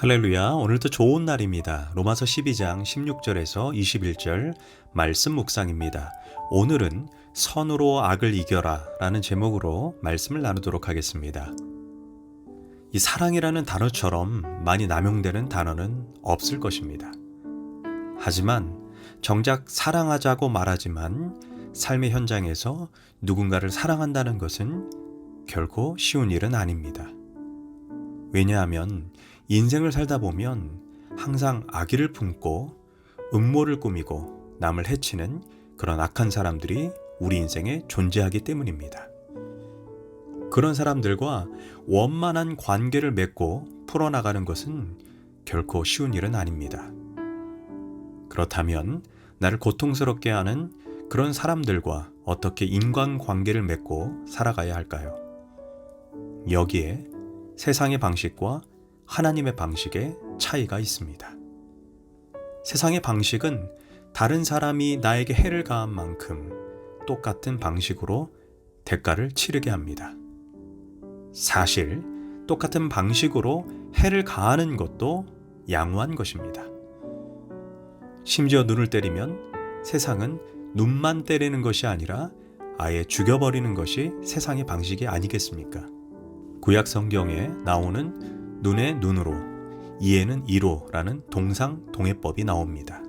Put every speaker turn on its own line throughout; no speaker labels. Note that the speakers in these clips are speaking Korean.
할렐루야. 오늘도 좋은 날입니다. 로마서 12장 16절에서 21절 말씀 묵상입니다. 오늘은 선으로 악을 이겨라 라는 제목으로 말씀을 나누도록 하겠습니다. 이 사랑이라는 단어처럼 많이 남용되는 단어는 없을 것입니다. 하지만 정작 사랑하자고 말하지만 삶의 현장에서 누군가를 사랑한다는 것은 결코 쉬운 일은 아닙니다. 왜냐하면 인생을 살다 보면 항상 악의를 품고 음모를 꾸미고 남을 해치는 그런 악한 사람들이 우리 인생에 존재하기 때문입니다. 그런 사람들과 원만한 관계를 맺고 풀어나가는 것은 결코 쉬운 일은 아닙니다. 그렇다면 나를 고통스럽게 하는 그런 사람들과 어떻게 인간관계를 맺고 살아가야 할까요? 여기에 세상의 방식과 하나님의 방식에 차이가 있습니다. 세상의 방식은 다른 사람이 나에게 해를 가한 만큼 똑같은 방식으로 대가를 치르게 합니다. 사실 똑같은 방식으로 해를 가하는 것도 양호한 것입니다. 심지어 눈을 때리면 세상은 눈만 때리는 것이 아니라 아예 죽여버리는 것이 세상의 방식이 아니겠습니까? 구약 성경에 나오는 눈에 눈으로, 이에는 이로라는 동상동해법이 나옵니다.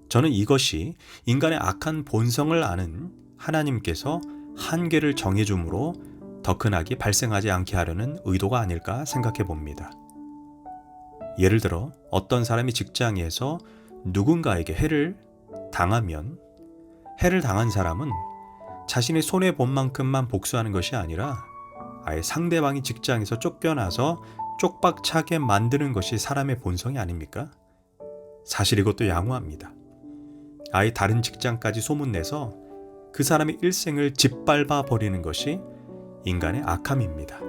저는 이것이 인간의 악한 본성을 아는 하나님께서 한계를 정해줌으로 더 큰 악이 발생하지 않게 하려는 의도가 아닐까 생각해 봅니다. 예를 들어 어떤 사람이 직장에서 누군가에게 해를 당하면 해를 당한 사람은 자신이 손해본 만큼만 복수하는 것이 아니라 아예 상대방이 직장에서 쫓겨나서 쪽박차게 만드는 것이 사람의 본성이 아닙니까? 사실 이것도 양호합니다. 아예 다른 직장까지 소문내서 그 사람의 일생을 짓밟아 버리는 것이 인간의 악함입니다.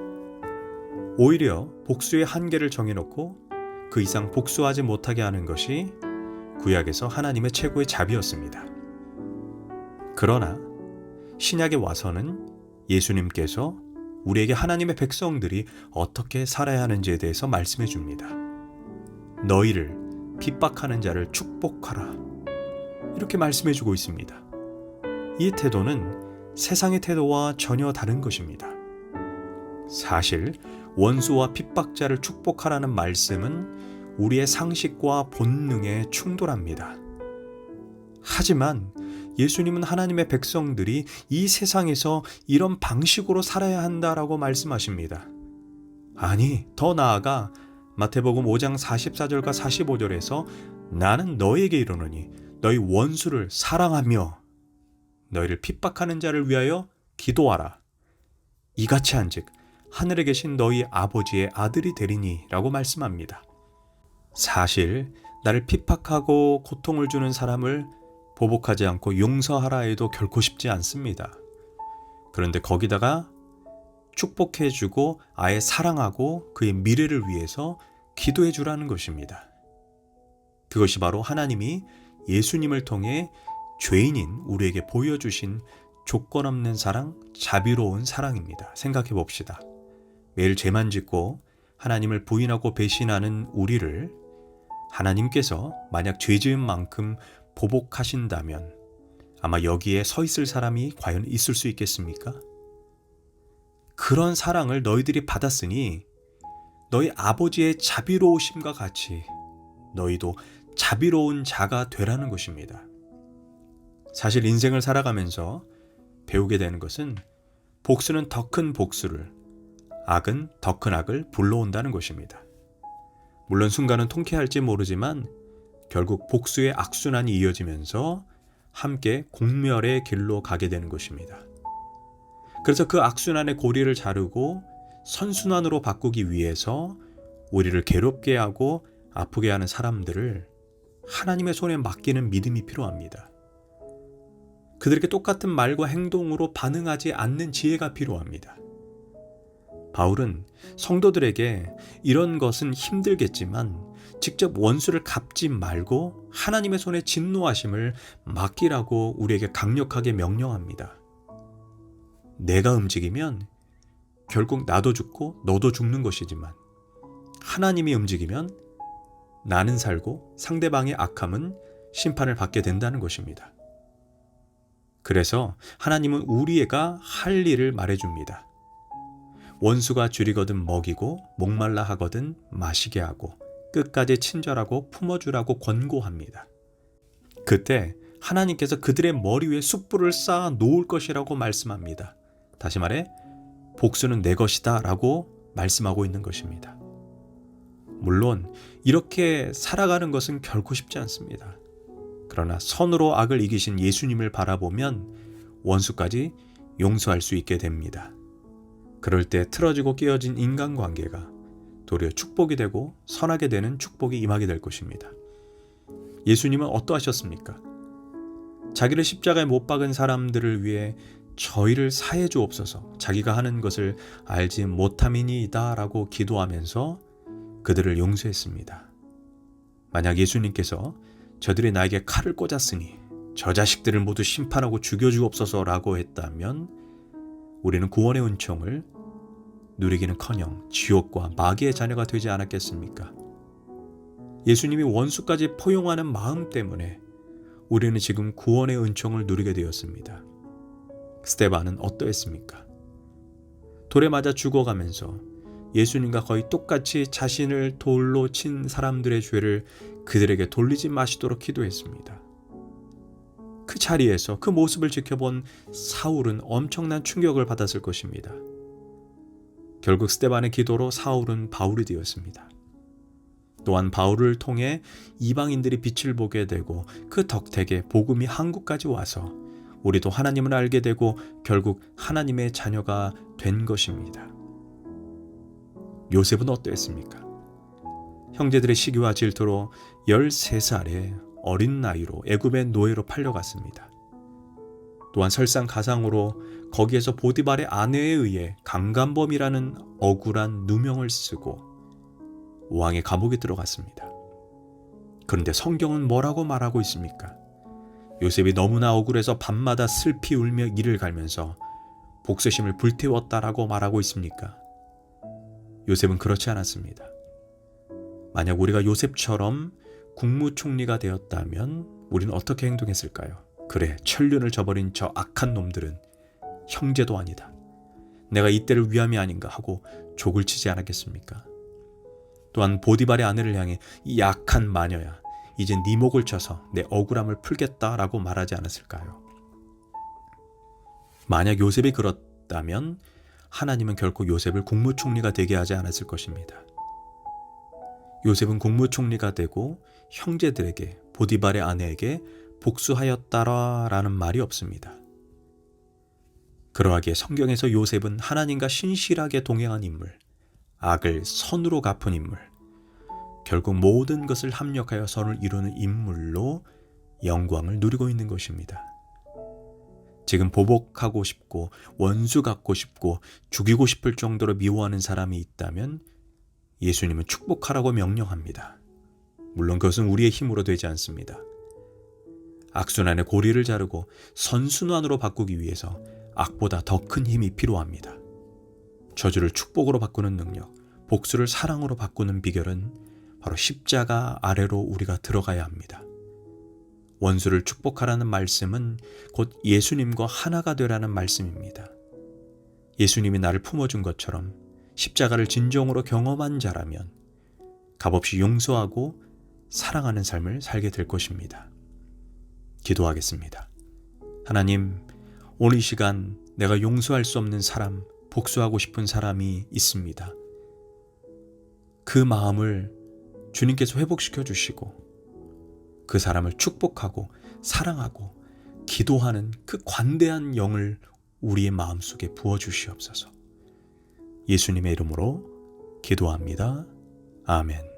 오히려 복수의 한계를 정해놓고 그 이상 복수하지 못하게 하는 것이 구약에서 하나님의 최고의 자비였습니다. 그러나 신약에 와서는 예수님께서 우리에게 하나님의 백성들이 어떻게 살아야 하는지에 대해서 말씀해 줍니다. 너희를 핍박하는 자를 축복하라. 이렇게 말씀해 주고 있습니다. 이 태도는 세상의 태도와 전혀 다른 것입니다. 사실 원수와 핍박자를 축복하라는 말씀은 우리의 상식과 본능에 충돌합니다. 하지만 예수님은 하나님의 백성들이 이 세상에서 이런 방식으로 살아야 한다라고 말씀하십니다. 아니, 더 나아가 마태복음 5장 44절과 45절에서 나는 너에게 이르노니 너희 원수를 사랑하며 너희를 핍박하는 자를 위하여 기도하라. 이같이 한즉 하늘에 계신 너희 아버지의 아들이 되리니 라고 말씀합니다. 사실 나를 핍박하고 고통을 주는 사람을 보복하지 않고 용서하라 해도 결코 쉽지 않습니다. 그런데 거기다가 축복해주고 아예 사랑하고 그의 미래를 위해서 기도해 주라는 것입니다. 그것이 바로 하나님이 예수님을 통해 죄인인 우리에게 보여주신 조건 없는 사랑, 자비로운 사랑입니다. 생각해 봅시다. 매일 죄만 짓고 하나님을 부인하고 배신하는 우리를 하나님께서 만약 죄 지은 만큼 보복하신다면 아마 여기에 서 있을 사람이 과연 있을 수 있겠습니까? 그런 사랑을 너희들이 받았으니 너희 아버지의 자비로우심과 같이 너희도 자비로운 자가 되라는 것입니다. 사실 인생을 살아가면서 배우게 되는 것은 복수는 더 큰 복수를, 악은 더 큰 악을 불러온다는 것입니다. 물론 순간은 통쾌할지 모르지만 결국 복수의 악순환이 이어지면서 함께 공멸의 길로 가게 되는 것입니다. 그래서 그 악순환의 고리를 자르고 선순환으로 바꾸기 위해서 우리를 괴롭게 하고 아프게 하는 사람들을 하나님의 손에 맡기는 믿음이 필요합니다. 그들에게 똑같은 말과 행동으로 반응하지 않는 지혜가 필요합니다. 바울은 성도들에게 이런 것은 힘들겠지만 직접 원수를 갚지 말고 하나님의 손에 진노하심을 맡기라고 우리에게 강력하게 명령합니다. 내가 움직이면 결국 나도 죽고 너도 죽는 것이지만 하나님이 움직이면 나는 살고 상대방의 악함은 심판을 받게 된다는 것입니다. 그래서 하나님은 우리가 할 일을 말해줍니다. 원수가 줄이거든 먹이고 목말라 하거든 마시게 하고 끝까지 친절하고 품어주라고 권고합니다. 그때 하나님께서 그들의 머리 위에 숯불을 쌓아 놓을 것이라고 말씀합니다. 다시 말해 복수는 내 것이다 라고 말씀하고 있는 것입니다. 물론 이렇게 살아가는 것은 결코 쉽지 않습니다. 그러나 선으로 악을 이기신 예수님을 바라보면 원수까지 용서할 수 있게 됩니다. 그럴 때 틀어지고 깨어진 인간관계가 도리어 축복이 되고 선하게 되는 축복이 임하게 될 것입니다. 예수님은 어떠하셨습니까? 자기를 십자가에 못 박은 사람들을 위해 저희를 사해 주옵소서, 자기가 하는 것을 알지 못함이니이다 라고 기도하면서 그들을 용서했습니다. 만약 예수님께서 저들이 나에게 칼을 꽂았으니 저 자식들을 모두 심판하고 죽여주옵소서 라고 했다면 우리는 구원의 은총을 누리기는커녕 지옥과 마귀의 자녀가 되지 않았겠습니까? 예수님이 원수까지 포용하는 마음 때문에 우리는 지금 구원의 은총을 누리게 되었습니다. 스데반은 어떠했습니까? 돌에 맞아 죽어가면서 예수님과 거의 똑같이 자신을 돌로 친 사람들의 죄를 그들에게 돌리지 마시도록 기도했습니다. 그 자리에서 그 모습을 지켜본 사울은 엄청난 충격을 받았을 것입니다. 결국 스데반의 기도로 사울은 바울이 되었습니다. 또한 바울을 통해 이방인들이 빛을 보게 되고 그 덕택에 복음이 한국까지 와서 우리도 하나님을 알게 되고 결국 하나님의 자녀가 된 것입니다. 요셉은 어떠했습니까? 형제들의 시기와 질투로 13살의 어린 나이로 애굽의 노예로 팔려갔습니다. 또한 설상가상으로 거기에서 보디발의 아내에 의해 강간범이라는 억울한 누명을 쓰고 왕의 감옥에 들어갔습니다. 그런데 성경은 뭐라고 말하고 있습니까? 요셉이 너무나 억울해서 밤마다 슬피 울며 이를 갈면서 복수심을 불태웠다라고 말하고 있습니까? 요셉은 그렇지 않았습니다. 만약 우리가 요셉처럼 국무총리가 되었다면 우리는 어떻게 행동했을까요? 그래, 천륜을 저버린 저 악한 놈들은 형제도 아니다. 내가 이때를 위함이 아닌가 하고 족을 치지 않았겠습니까? 또한 보디발의 아내를 향해 이 약한 마녀야, 이제 네 목을 쳐서 내 억울함을 풀겠다라고 말하지 않았을까요? 만약 요셉이 그렇다면 하나님은 결코 요셉을 국무총리가 되게 하지 않았을 것입니다. 요셉은 국무총리가 되고 형제들에게, 보디발의 아내에게 복수하였다라는 말이 없습니다. 그러하기에 성경에서 요셉은 하나님과 신실하게 동행한 인물, 악을 선으로 갚은 인물, 결국 모든 것을 합력하여 선을 이루는 인물로 영광을 누리고 있는 것입니다. 지금 보복하고 싶고 원수 갖고 싶고 죽이고 싶을 정도로 미워하는 사람이 있다면 예수님은 축복하라고 명령합니다. 물론 그것은 우리의 힘으로 되지 않습니다. 악순환의 고리를 자르고 선순환으로 바꾸기 위해서 악보다 더 큰 힘이 필요합니다. 저주를 축복으로 바꾸는 능력, 복수를 사랑으로 바꾸는 비결은 바로 십자가 아래로 우리가 들어가야 합니다. 원수를 축복하라는 말씀은 곧 예수님과 하나가 되라는 말씀입니다. 예수님이 나를 품어준 것처럼 십자가를 진정으로 경험한 자라면 값없이 용서하고 사랑하는 삶을 살게 될 것입니다. 기도하겠습니다. 하나님, 오늘 이 시간 내가 용서할 수 없는 사람, 복수하고 싶은 사람이 있습니다. 그 마음을 주님께서 회복시켜 주시고 그 사람을 축복하고 사랑하고 기도하는 그 관대한 영을 우리의 마음속에 부어주시옵소서. 예수님의 이름으로 기도합니다. 아멘.